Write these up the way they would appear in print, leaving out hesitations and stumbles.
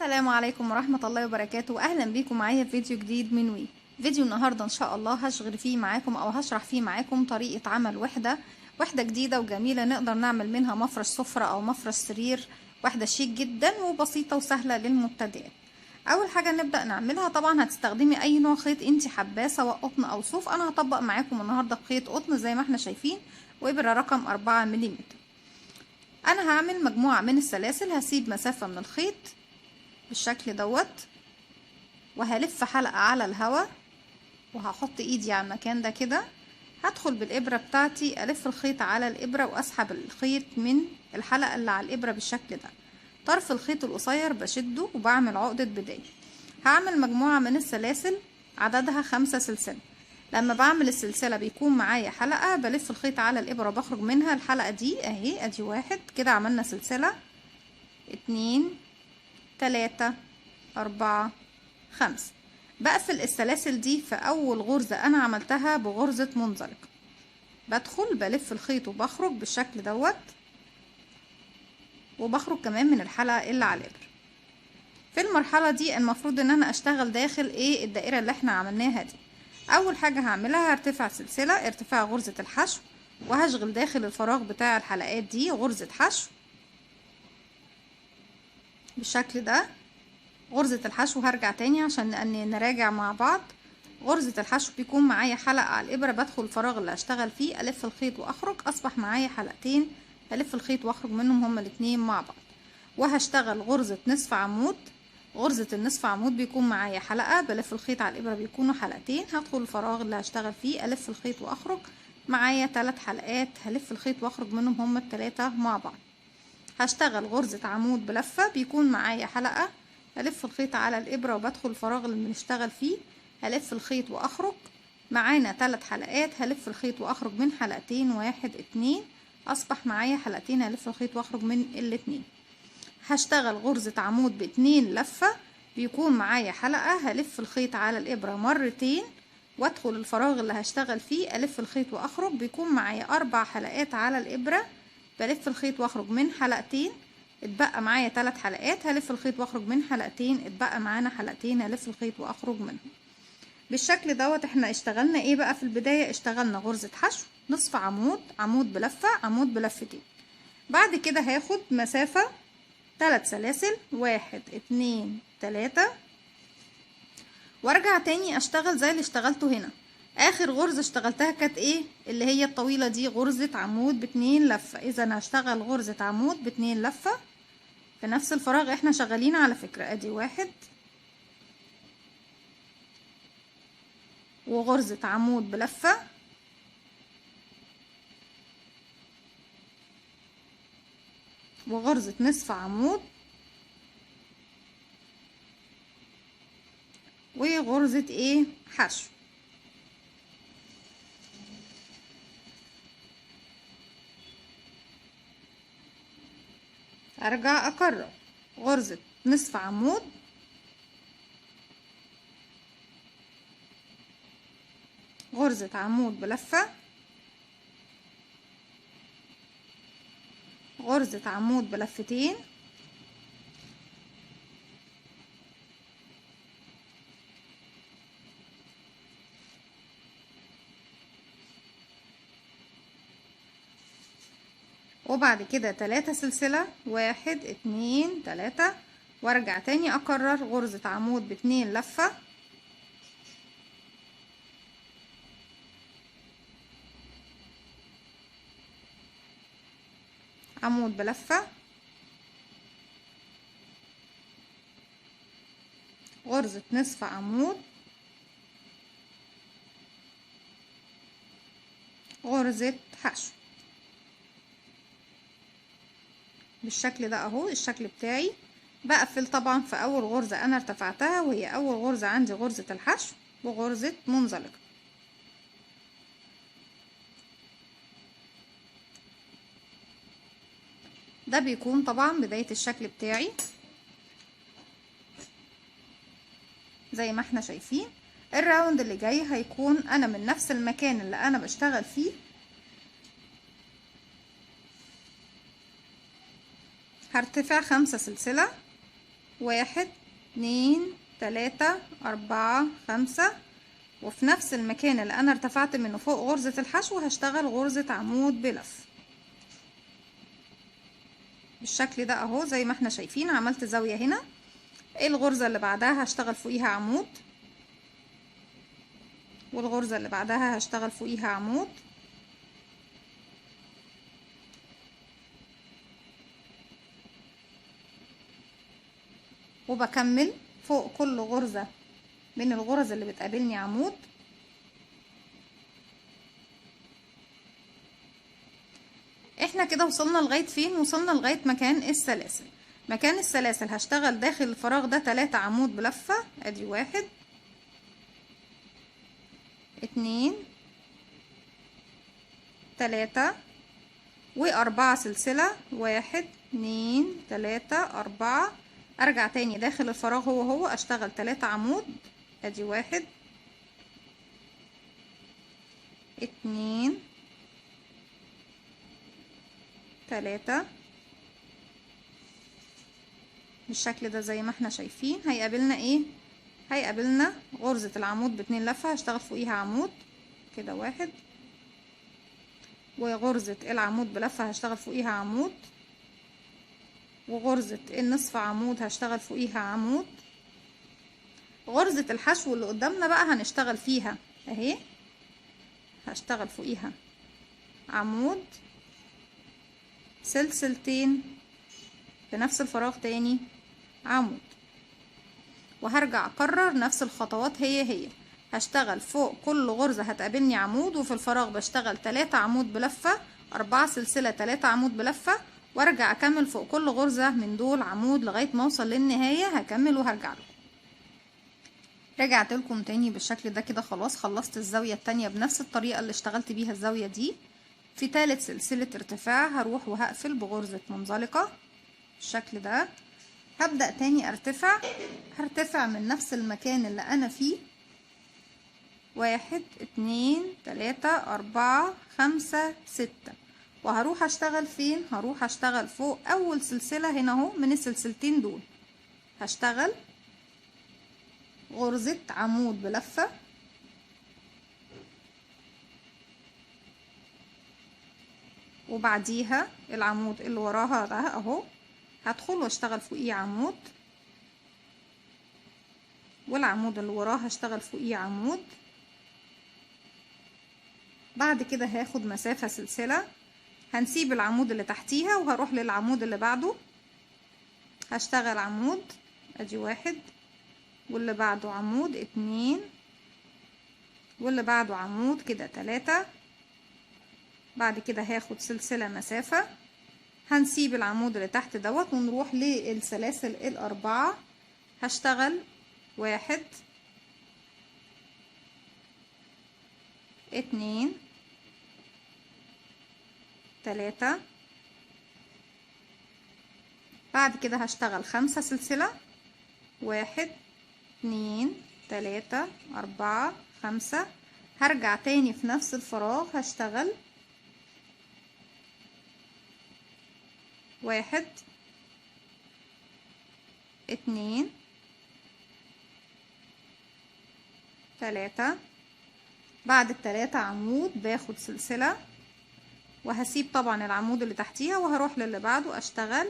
السلام عليكم ورحمة الله وبركاته. أهلا بيكم معايا في فيديو جديد من وي. فيديو النهاردة إن شاء الله هشغل فيه معاكم أو هشرح فيه معاكم طريقة عمل وحدة جديدة وجميلة نقدر نعمل منها مفرش سفرة أو مفرش سرير. وحدة شيك جدا وبسيطة وسهلة للمبتدئين. أول حاجة نبدأ نعملها طبعا هتستخدمي أي نوع خيط انتي حباه سواء قطن أو صوف. أنا هطبق معاكم النهاردة بخيط قطن زي ما احنا شايفين وإبرة رقم 4 ملم. أنا هعمل مجموعة من السلاسل، هسيب مسافة من الخيط بالشكل دوت وهلف حلقة على الهواء وهحط ايدي على المكان ده كده. هدخل بالابرة بتاعتي الف الخيط على الابرة واسحب الخيط من الحلقة اللي على الابرة بالشكل ده. طرف الخيط القصير بشده وبعمل عقدة بداية. هعمل مجموعة من السلاسل عددها 5 سلسلة. لما بعمل السلسلة بيكون معايا حلقة بلف الخيط على الابرة وبخرج منها الحلقة دي اهي. ادي 1 كده عملنا سلسلة، 2 3 4 5. بقفل السلاسل دي في اول غرزة انا عملتها بغرزة منزلق. بدخل بلف الخيط وبخرج بالشكل دوت وبخرج كمان من الحلقة اللي على الابر. في المرحلة دي المفروض ان انا اشتغل داخل الدائرة اللي احنا عملناها دي. اول حاجة هعملها هرتفع سلسلة ارتفاع غرزة الحشو وهشغل داخل الفراغ بتاع الحلقات دي غرزة حشو بالشكل ده. غرزة الحشو هرجع تاني عشان نراجع مع بعض. غرزة الحشو بيكون معايا حلقة على الإبرة، بدخل الفراغ اللي هشتغل فيه ألف الخيط وأخرج، أصبح معايا حلقتين ألف الخيط وأخرج منهم هما الاتنين مع بعض. وهشتغل غرزة نصف عمود. غرزة النصف عمود بيكون معايا حلقة بلف الخيط على الإبرة بيكونوا حلقتين. هدخل الفراغ اللي هشتغل فيه ألف الخيط وأخرج، معايا 3 حلقات هلف الخيط وأخرج منهم هما التلاتة مع بعض. هشتغل غرزة عمود بلفة بيكون معايا حلقة، هلف الخيط على الإبرة وبدخل الفراغ اللي بنشتغل فيه هلف الخيط وأخرج، معانا 3 حلقات هلف الخيط وأخرج من حلقتين 1 2. أصبح معايا حلقتين هلف الخيط وأخرج من الاتنين. هشتغل غرزة عمود باتنين لفة بيكون معايا حلقة هلف الخيط على الإبرة مرتين وادخل الفراغ اللي هشتغل فيه ألف الخيط وأخرج، بيكون معايا 4 حلقات على الإبرة بلف الخيط واخرج من حلقتين، اتبقى معايا 3 حلقات هلف الخيط واخرج من حلقتين، اتبقى معانا حلقتين هلف الخيط واخرج منهم. بالشكل دوت احنا اشتغلنا ايه بقى في البداية؟ اشتغلنا غرزة حشو، نصف عمود، عمود بلفة، عمود بلفتين. بعد كده هاخد مسافة 3 سلاسل 1 2 3 وارجع تاني اشتغل زي اللي اشتغلته هنا. اخر غرزة اشتغلتها كانت ايه؟ اللي هي الطويلة دي، غرزة عمود باتنين لفة. اذا هشتغل غرزة عمود باتنين لفة في نفس الفراغ احنا شغالين على فكرة. ادي 1 وغرزة عمود بلفة وغرزة نصف عمود وغرزة ايه؟ حشو. ارجع اكرر غرزة نصف عمود غرزة عمود بلفة غرزة عمود بلفتين وبعد كده 3 سلسلة 1 2 3 وارجع تاني اكرر غرزة عمود باتنين لفة عمود بلفة غرزة نصف عمود غرزة حشو بالشكل ده اهو. الشكل بتاعي بقفل طبعا في اول غرزة انا ارتفعتها وهي اول غرزة عندي غرزة الحشو وغرزة منزلقة. ده بيكون طبعا بداية الشكل بتاعي زي ما احنا شايفين. الراوند اللي جاي هيكون انا من نفس المكان اللي انا بشتغل فيه هرتفع 5 سلسلة 1 2 3 4 5. وفي نفس المكان اللي انا ارتفعت منه فوق غرزة الحشو هشتغل غرزة عمود بلف بالشكل ده اهو. زي ما احنا شايفين عملت زاوية هنا. الغرزة اللي بعدها هشتغل فوقيها عمود، والغرزة اللي بعدها هشتغل فوقيها عمود، وبكمل فوق كل غرزة من الغرز اللي بتقابلني عمود. احنا كده وصلنا لغاية فين؟ وصلنا لغاية مكان السلاسل. مكان السلاسل هشتغل داخل الفراغ ده 3 عمود بلفة. ادي 1 2 3 و4 سلسلة. 1 2 3 4. ارجع تاني داخل الفراغ هو اشتغل 3 عمود. ادي 1 2 3 بالشكل ده. زي ما احنا شايفين هيقابلنا ايه؟ هيقابلنا غرزة العمود ب2 لفة هشتغل فوقيها عمود كده 1، وغرزة العمود بلفة هشتغل فوقيها عمود، وغرزة النصف عمود هشتغل فوقيها عمود. غرزة الحشو اللي قدامنا بقى هنشتغل فيها اهي، هشتغل فوقيها عمود، سلسلتين في نفس الفراغ تاني عمود، وهرجع اكرر نفس الخطوات هي. هشتغل فوق كل غرزة هتقابلني عمود، وفي الفراغ بشتغل 3 عمود بلفة، 4 سلسلة 3 عمود بلفة، وارجع اكمل فوق كل غرزة من دول عمود لغاية ما اوصل للنهاية. هكمل وهرجع لكم. رجعت لكم تاني بالشكل ده كده. خلاص خلصت الزاوية التانية بنفس الطريقة اللي اشتغلت بيها الزاوية دي. في ثالث سلسلة ارتفاع هروح وهقفل بغرزة منزلقة بالشكل ده. هبدأ تاني هرتفع من نفس المكان اللي انا فيه. 1 2 3 4 5 6. وهروح اشتغل فين؟ هروح اشتغل فوق اول سلسلة هنا اهو من السلسلتين دول. هشتغل غرزة عمود بلفة، وبعديها العمود اللي وراها ده اهو هدخل واشتغل فوقيه عمود، والعمود اللي وراه هشتغل فوقيه عمود. بعد كده هاخد مسافة سلسلة، هنسيب العمود اللي تحتيها وهروح للعمود اللي بعده. هشتغل عمود ادي 1، واللي بعده عمود 2، واللي بعده عمود كده 3. بعد كده هاخد سلسلة مسافة، هنسيب العمود اللي تحت دوت ونروح للسلاسل الأربعة. هشتغل 1 2 3. بعد كده هشتغل 5 سلسلة، 1 2 3 4 5. هرجع تاني في نفس الفراغ هشتغل 1 2 3. بعد ال3 عمود باخد سلسلة، وهسيب طبعا العمود اللي تحتيها وهروح للي بعده اشتغل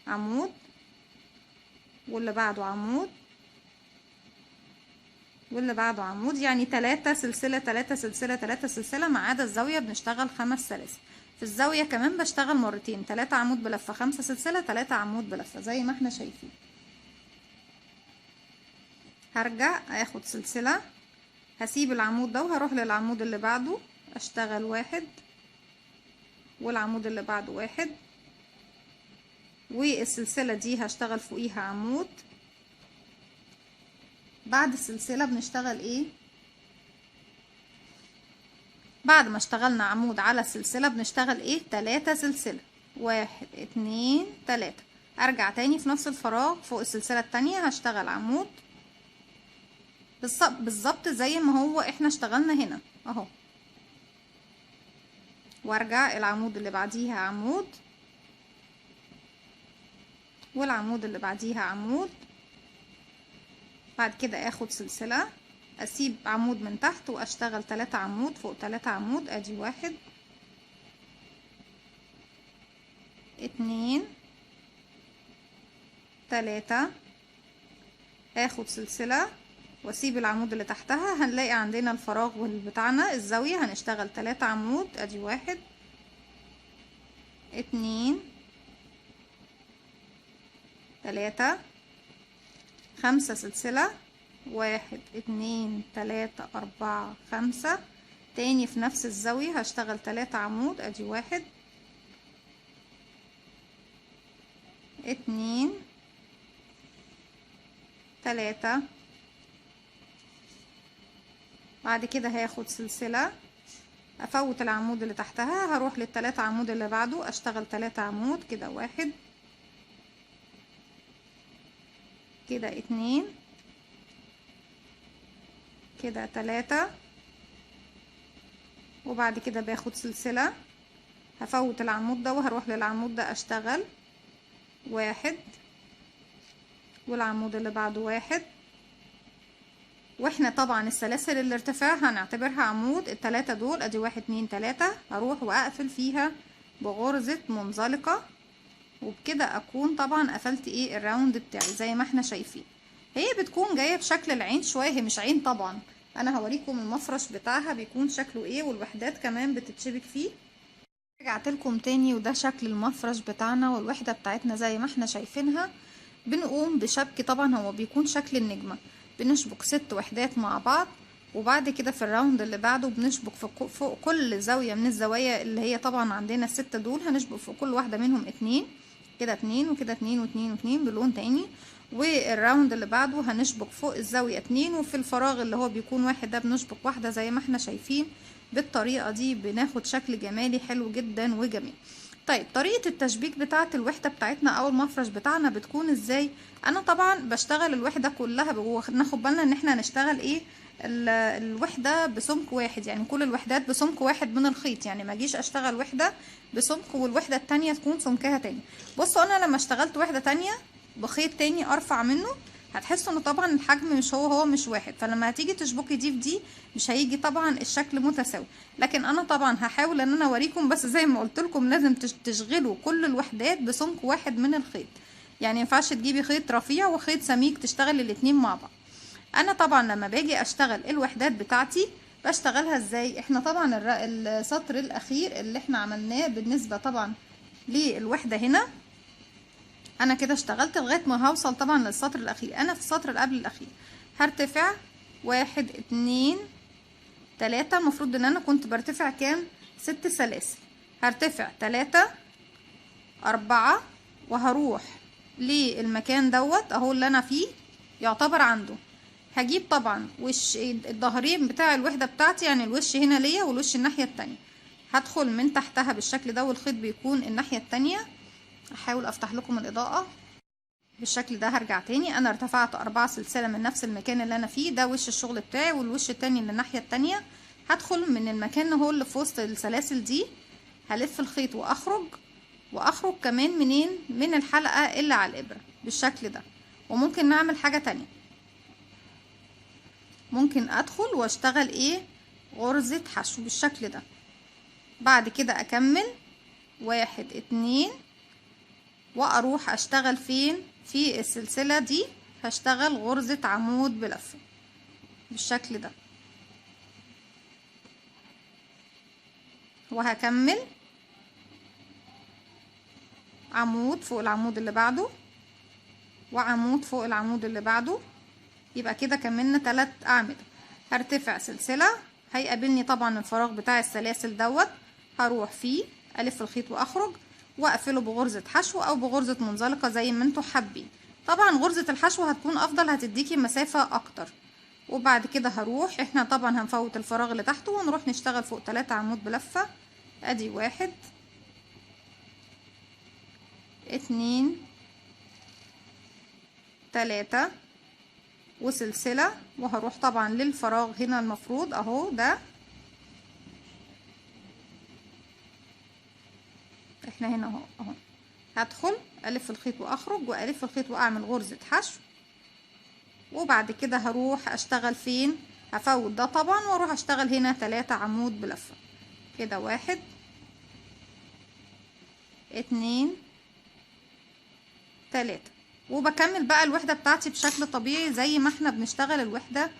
عمود، واللي بعده عمود، واللي بعده عمود. يعني 3 سلسلة 3 سلسلة 3 سلسلة، ما عدا الزاوية بنشتغل 5 سلاسل. في الزاوية كمان بشتغل مرتين، 3 عمود بلفة 5 سلسلة 3 عمود بلفة زي ما احنا شايفين. هرجع اخد سلسلة، هسيب العمود ده وهروح للعمود اللي بعده اشتغل 1، والعمود اللي بعده 1، والسلسلة دي هشتغل فوقيها عمود. بعد السلسلة بنشتغل ايه؟ بعد ما اشتغلنا عمود على السلسلة بنشتغل ايه؟ 3 سلسلة، 1 2 3. ارجع تاني في نفس الفراغ فوق السلسلة التانية هشتغل عمود بالظبط زي ما هو احنا اشتغلنا هنا اهو، وارجع العمود اللي بعديها عمود، والعمود اللي بعديها عمود، بعد كده اخد سلسلة، اسيب عمود من تحت واشتغل 3 عمود فوق 3 عمود. ادي 1 2 3. اخد سلسلة واسيب العمود اللي تحتها، هنلاقي عندنا الفراغ بتاعنا الزاوية، هنشتغل 3 عمود. ادي 1 2 3. 5 سلسلة، 1 2 3 4 5. تاني في نفس الزاوية هشتغل 3 عمود. ادي 1 2 3. بعد كده هاخد سلسلة، افوت العمود اللي تحتها، هروح لل3 عمود اللي بعده اشتغل 3 عمود. كده 1 كده 2 كده 3. وبعد كده باخد سلسلة، هفوت العمود ده وهروح للعمود ده اشتغل 1 والعمود اللي بعده 1. واحنا طبعا السلاسل الارتفاع هنعتبرها عمود. ال3 دول ادي 1 2 3، هروح واقفل فيها بغرزة منزلقة، وبكده اكون طبعا قفلت ايه الراوند بتاعي زي ما احنا شايفين. هي بتكون جايه بشكل العين شويه، هي مش عين طبعا، انا هوريكم المفرش بتاعها بيكون شكله ايه، والوحدات كمان بتتشبك فيه. رجعت لكم تاني، وده شكل المفرش بتاعنا والوحده بتاعتنا زي ما احنا شايفينها. بنقوم بشبك، طبعا هو بيكون شكل النجمه، بنشبك 6 وحدات مع بعض، وبعد كده في الراوند اللي بعده بنشبك فوق كل زاويه من الزوايا اللي هي طبعا عندنا ال6 دول، هنشبك في كل واحده منهم 2. كده 2 وكده 2 و2 و2 بلون تاني. والراوند اللي بعده هنشبك فوق الزاوية 2، وفي الفراغ اللي هو بيكون 1 ده بنشبك واحدة زي ما احنا شايفين. بالطريقة دي بناخد شكل جمالي حلو جدا وجميل. طيب طريقة التشبيك بتاعة الوحدة بتاعتنا او المفرش بتاعنا بتكون ازاي؟ انا طبعا بشتغل الوحدة كلها، ناخد بالنا ان احنا هنشتغل ايه الوحدة بسمك واحد، يعني كل الوحدات بسمك واحد من الخيط، يعني ما اجيش اشتغل وحدة بسمك والوحدة التانية تكون سمكها تاني. بصوا انا لما اشتغلت وحدة تانية بخيط تاني ارفع منه، هتحسوا ان طبعا الحجم مش هو مش واحد، فلما هتيجي تشبكي دي في دي مش هيجي طبعا الشكل متساوي. لكن انا طبعا هحاول ان انا اوريكم، بس زي ما قلت لكم لازم تشغلوا كل الوحدات بسمك واحد من الخيط، يعني ينفعش تجيبي خيط رفيع وخيط سميك تشتغل الاتنين مع بعض. انا طبعا لما باجي اشتغل الوحدات بتاعتي بشتغلها ازاي؟ احنا طبعا السطر الاخير اللي احنا عملناه بالنسبة طبعا للوحدة هنا، انا كده اشتغلت لغاية ما هوصل طبعا للسطر الاخير. انا في السطر اللي قبل الاخير هرتفع 1 2 3، المفروض ان انا كنت برتفع كام؟ 6 سلاسل. هرتفع 3 4 وهروح للمكان دوت اهو اللي انا فيه يعتبر عنده. هجيب طبعا وش الظهرين بتاع الوحدة بتاعتي، يعني الوش هنا ليا والوش الناحية التانية، هدخل من تحتها بالشكل ده والخيط بيكون الناحية التانية. احاول افتح لكم الاضاءة بالشكل ده. هرجع تاني، انا ارتفعت 4 سلسلة من نفس المكان اللي انا فيه، ده وش الشغل بتاعي، والوش التاني اللي الناحية التانية. هدخل من المكان هو اللي في وسط السلاسل دي، هلف الخيط واخرج كمان منين؟ من الحلقة اللي على الابرة بالشكل ده. وممكن نعمل حاجة تانية، ممكن ادخل واشتغل ايه؟ غرزة حشو بالشكل ده. بعد كده اكمل 1 2 واروح اشتغل فين؟ في السلسلة دي هشتغل غرزة عمود بلفة بالشكل ده، وهكمل عمود فوق العمود اللي بعده وعمود فوق العمود اللي بعده. يبقى كده كملنا 3 اعمدة. هرتفع سلسلة، هيقابلني طبعا الفراغ بتاع السلاسل دوت، هروح فيه الف الخيط واخرج واقفله بغرزة حشو او بغرزة منزلقة زي ما انتوا حابين. طبعا غرزة الحشو هتكون افضل، هتديكي مسافة اكتر. وبعد كده هروح، احنا طبعا هنفوت الفراغ اللي تحته ونروح نشتغل فوق 3 عمود بلفة. ادي 1 2 3 وسلسلة، وهروح طبعا للفراغ هنا المفروض اهو ده، احنا هنا اهو هدخل الف الخيط واخرج والف الخيط واعمل غرزة حشو وبعد كده هروح اشتغل فين، هفوت ده طبعا واروح اشتغل هنا 3 عمود بلفة كده، 1 2 3. وبكمل بقى الوحدة بتاعتي بشكل طبيعي زي ما احنا بنشتغل الوحدة،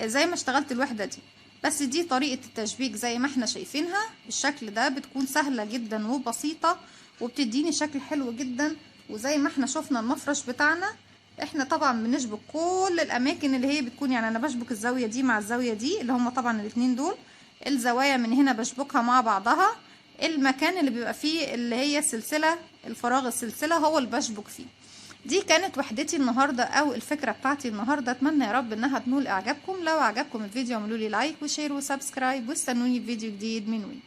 زي ما اشتغلت الوحدة دي. بس دي طريقة التشبيك زي ما احنا شايفينها بالشكل ده، بتكون سهلة جدا وبسيطة وبتديني شكل حلو جدا. وزي ما احنا شفنا المفرش بتاعنا، احنا طبعا بنشبك كل الاماكن اللي هي بتكون، يعني انا بشبك الزاوية دي مع الزاوية دي اللي هما طبعا الاتنين دول، الزوايا من هنا بشبكها مع بعضها، المكان اللي بيبقى فيه اللي هي سلسلة الفراغ، السلسلة هو اللي بشبك فيه. دي كانت وحدتي النهاردة او الفكرة بتاعتي النهاردة، اتمنى يا رب انها تنول اعجابكم. لو اعجبكم الفيديو اعملولي لايك وشير وسبسكرايب، واستنوني في فيديو جديد من وي.